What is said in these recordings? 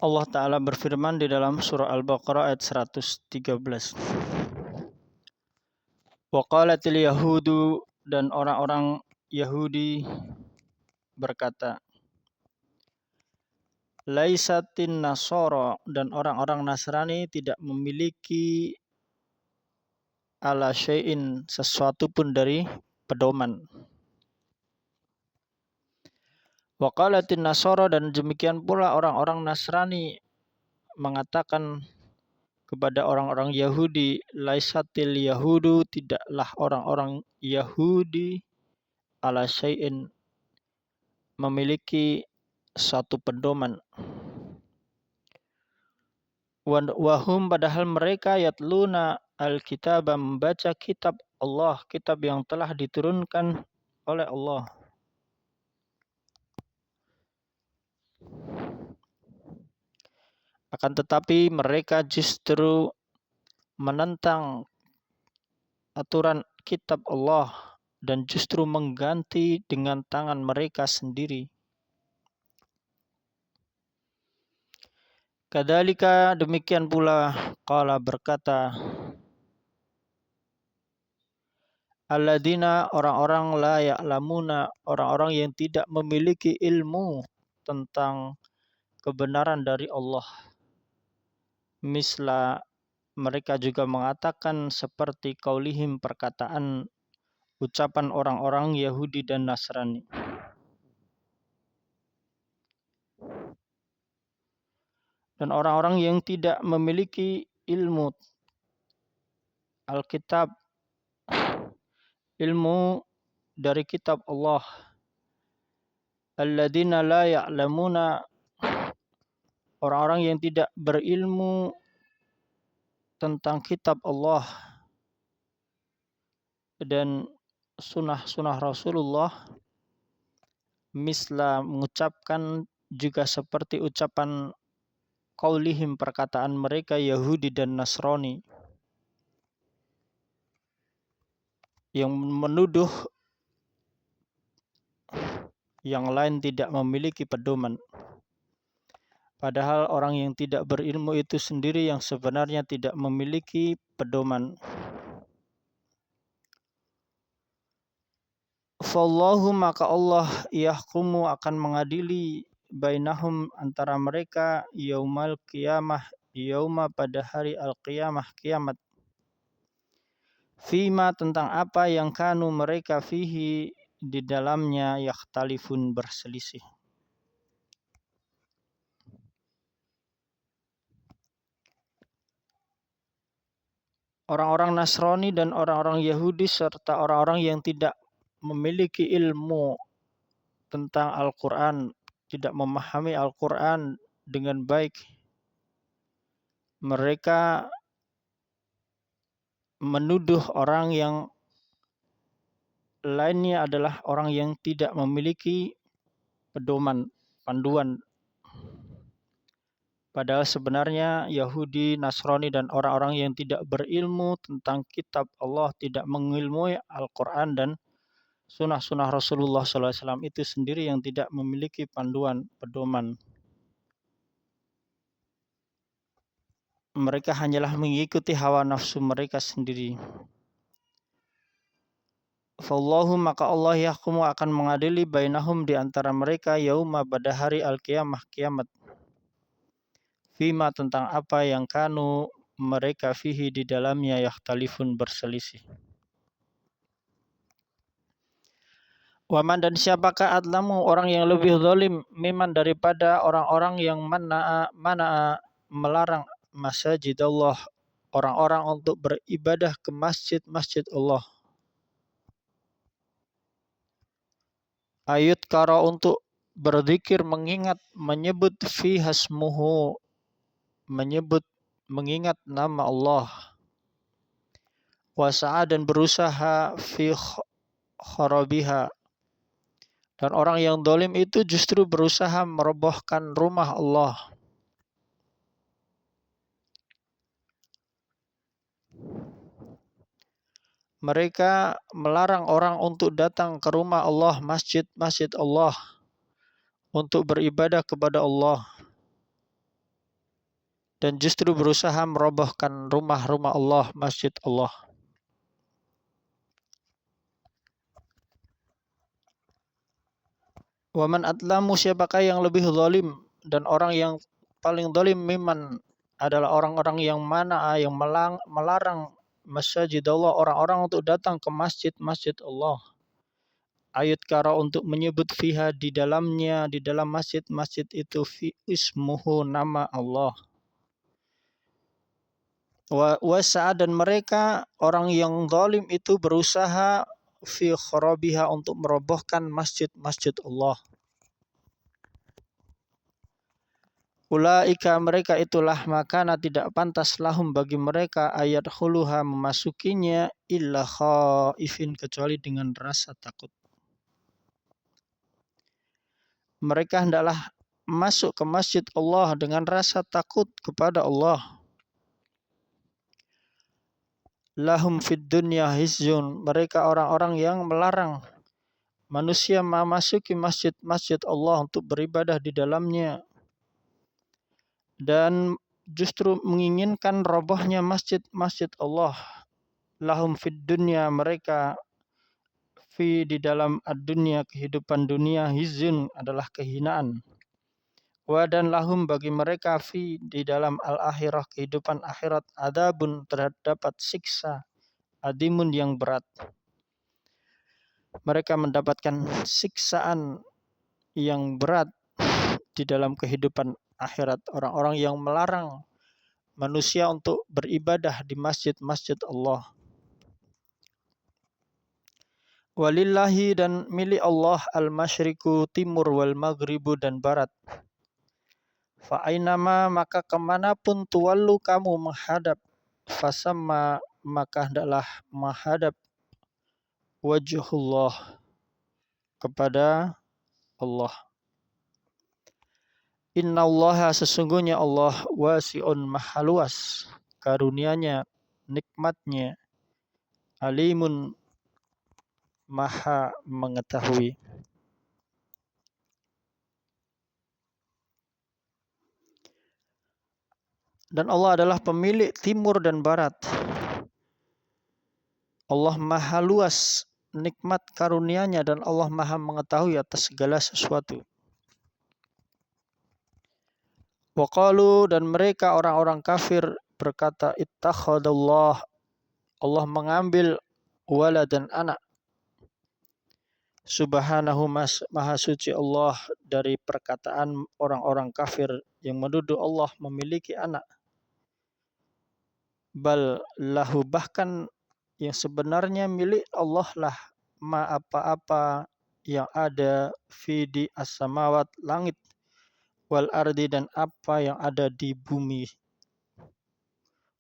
Allah Ta'ala berfirman di dalam surah Al-Baqarah ayat 113. Wa qalatil yahudu, dan orang-orang Yahudi berkata, laisatin nasara, dan orang-orang Nasrani tidak memiliki ala syai'in, sesuatu pun dari pedoman. Wa qalatin nasara, dan demikian pula orang-orang Nasrani mengatakan kepada orang-orang Yahudi, laisatil yahudu, tidaklah orang-orang Yahudi ala syai'in, memiliki satu pedoman. Wahum, padahal mereka yatluna al-kitab, membaca kitab Allah, kitab yang telah diturunkan oleh Allah. Akan tetapi mereka justru menentang aturan kitab Allah dan justru mengganti dengan tangan mereka sendiri. Kadzalika, demikian pula, qala, berkata, alladzina, orang-orang, la ya'lamuna, orang-orang yang tidak memiliki ilmu tentang kebenaran dari Allah. Misla, mereka juga mengatakan seperti qaulihim, perkataan ucapan orang-orang Yahudi dan Nasrani. Dan orang-orang yang tidak memiliki ilmu Alkitab, ilmu dari kitab Allah, alladzina la ya'lamuna, orang-orang yang tidak berilmu tentang kitab Allah dan sunnah-sunnah Rasulullah, misla, mengucapkan juga seperti ucapan qaulihim, perkataan mereka Yahudi dan Nasrani, yang menuduh yang lain tidak memiliki pedoman. Padahal orang yang tidak berilmu itu sendiri yang sebenarnya tidak memiliki pedoman. Fallahu, maka Allah, yahkumu, akan mengadili, bainahum, antara mereka, yaumal qiyamah, yauma, pada hari al-qiyamah, kiamat, fima, tentang apa yang kanu mereka fihi, di dalamnya, yakhtalifun, berselisih. Orang-orang Nasrani dan orang-orang Yahudi serta orang-orang yang tidak memiliki ilmu tentang Al-Quran, tidak memahami Al-Quran dengan baik, mereka menuduh orang yang lainnya adalah orang yang tidak memiliki pedoman, panduan. Padahal sebenarnya Yahudi, Nasrani, dan orang-orang yang tidak berilmu tentang kitab Allah, tidak mengilmui Al-Quran dan sunnah-sunnah Rasulullah SAW itu sendiri yang tidak memiliki panduan, pedoman. Mereka hanyalah mengikuti hawa nafsu mereka sendiri. Fallahu, maka Allah, yahkumu, akan mengadili, bainahum, di antara mereka, yauma, pada hari al-qiyamah, kiamat, fima, tentang apa yang kanu mereka fihi, di dalamnya, yakhtalifun, berselisih. Waman, dan siapakah adlamu, orang yang lebih zalim, miman, daripada orang-orang yang mana melarang masjid Allah, orang-orang untuk beribadah ke masjid-masjid Allah. Ayat kara, untuk berzikir, mengingat, menyebut fi hasmuhu, mengingat nama Allah. Wasa'a, dan berusaha fi kharabiha, dan orang yang zalim itu justru berusaha merobohkan rumah Allah. Mereka melarang orang untuk datang ke rumah Allah, masjid-masjid Allah, untuk beribadah kepada Allah. dan justru berusaha merobohkan rumah-rumah Allah, masjid Allah. Waman atlamu, siapakah yang lebih zalim, dan orang yang paling zalim miman adalah orang-orang yang mana yang melarang masjid Allah, orang-orang untuk datang ke masjid Allah. Ayat kara untuk menyebut fiha di dalamnya, di dalam masjid itu fi ismuhu, nama Allah. Wasa, dan mereka orang yang zalim itu berusaha fi kharabiha untuk merobohkan masjid Allah. Ulaika, mereka itulah, makana tidak pantas lahum bagi mereka ayat huluha memasukinya illa khaifin, kecuali dengan rasa takut. Mereka hendaklah masuk ke masjid Allah dengan rasa takut kepada Allah. Lahum fid dunya hizyun, mereka orang-orang yang melarang manusia memasuki masjid Allah untuk beribadah di dalamnya, dan justru menginginkan robohnya masjid Allah. Lahum fid dunya, mereka di dalam ad-dunya, kehidupan dunia, hizyun adalah kehinaan. Wa, dan lahum bagi mereka di dalam al-akhirah, kehidupan akhirat, adabun, terdapat siksa, adimun yang berat. Mereka mendapatkan siksaan yang berat di dalam kehidupan akhirat, orang-orang yang melarang manusia untuk beribadah di masjid Allah. Walillahi, dan milik Allah, al-masyriku, timur, wal maghribu, dan barat. Fa'ainama, maka kemanapun tuwallu kamu menghadap, fasamma, maka hendaklah menghadap wajhullah, kepada Allah. Innallaha, sesungguhnya Allah, wasi'un, maha luas karunia-Nya, nikmatnya, alimun, maha mengetahui. Dan Allah adalah pemilik timur dan barat. Allah maha luas nikmat karunia-Nya, dan Allah maha mengetahui atas segala sesuatu. Waqalu, dan mereka orang-orang kafir berkata, ittakhadallah, Allah mengambil waladan, anak. Subhanahu, maha suci Allah dari perkataan orang-orang kafir yang menuduh Allah memiliki anak. Bal lahu, bahkan yang sebenarnya milik Allah lah, ma apa-apa yang ada di as-samawat, langit, wal ardi, dan apa yang ada di bumi.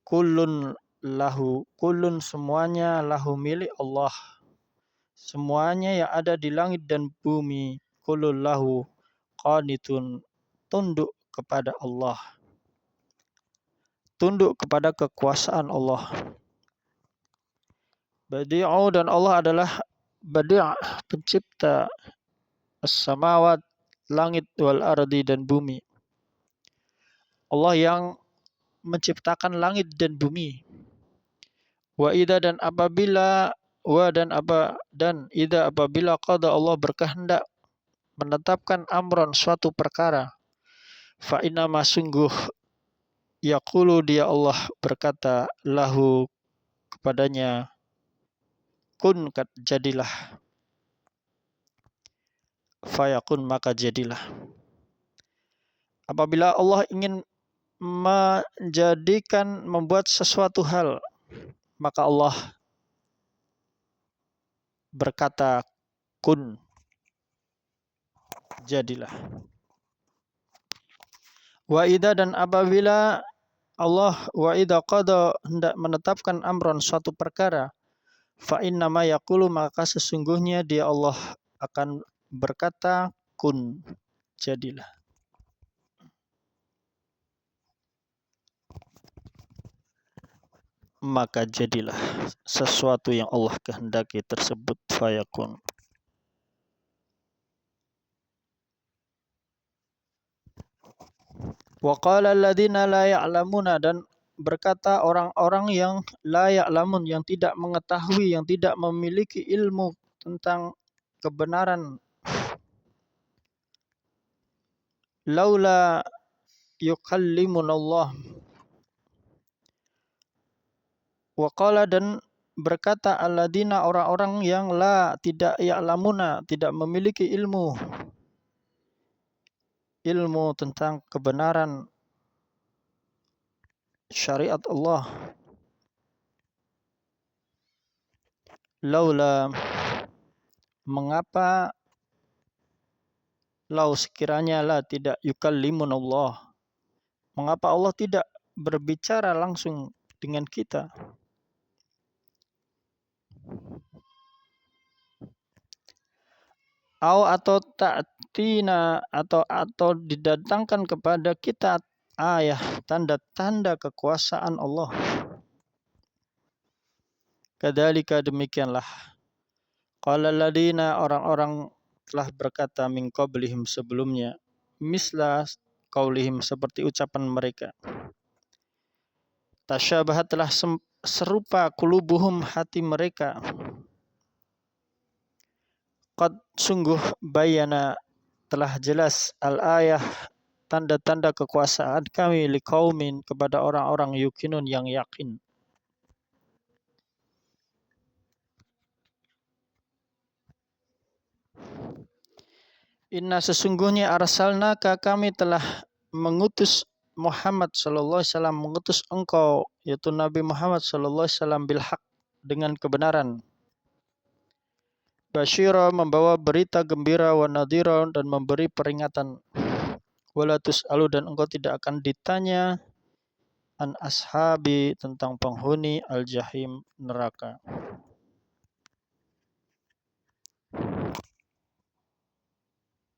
Kullun lahu, kullun, semuanya, lahu, milik Allah, semuanya yang ada di langit dan bumi. Kullun lahu qanitun, tunduk kepada Allah, tunduk kepada kekuasaan Allah. Badi'u, dan Allah adalah badi', pencipta, as-samawat, langit, wal ardi, dan bumi. Allah yang menciptakan langit dan bumi. Wa idza, dan apabila, idza, apabila qada, Allah berkehendak menetapkan amron, suatu perkara, fa inna ma, sungguh, yaqulu, dia Allah berkata, lahu, kepadanya, kun, jadilah, fayakun, maka jadilah. Apabila Allah ingin membuat sesuatu hal, maka Allah berkata, kun, jadilah. Wa idza, dan apabila Allah, wa idza qada, hendak menetapkan amron, suatu perkara, fa inna ma yaqulu, maka sesungguhnya dia Allah akan berkata, kun, jadilah. Maka jadilah sesuatu yang Allah kehendaki tersebut, fayakun. Wa qala alladziina la ya'lamuna, dan berkata orang-orang yang la ya'lamun, yang tidak mengetahui, yang tidak memiliki ilmu tentang kebenaran. Laula yukallimunallah. Wa qala, dan berkata alladzina, orang-orang yang la, tidak ya'lamuna, tidak memiliki ilmu tentang kebenaran syariat Allah. Laula, mengapa, lau sekiranya, la tidak, yukallimunallah, mengapa Allah tidak berbicara langsung dengan kita. Atau ta'tina, atau didatangkan kepada kita ayat, tanda-tanda kekuasaan Allah. Kadzalika, demikianlah. Qala alladziina, orang-orang telah berkata min qablihim, sebelumnya, misla qaulihim, seperti ucapan mereka. Tasyabahat, telah serupa, qulubuhum, hati mereka. Qad, sungguh, bayana, telah jelas, al-ayah, tanda-tanda kekuasaan kami, liqaumin, kepada orang-orang yuqinun, yang yakin. Inna, sesungguhnya, arsalnaka, kami telah mengutus Muhammad sallallahu alaihi wasallam, mengutus engkau, yaitu Nabi Muhammad sallallahu alaihi wasallam, bil haq, dengan kebenaran. Basyira, membawa berita gembira, wa nadhira, dan memberi peringatan. Wala tus'alu, dan engkau tidak akan ditanya, an ashabi, tentang penghuni al-jahim, neraka.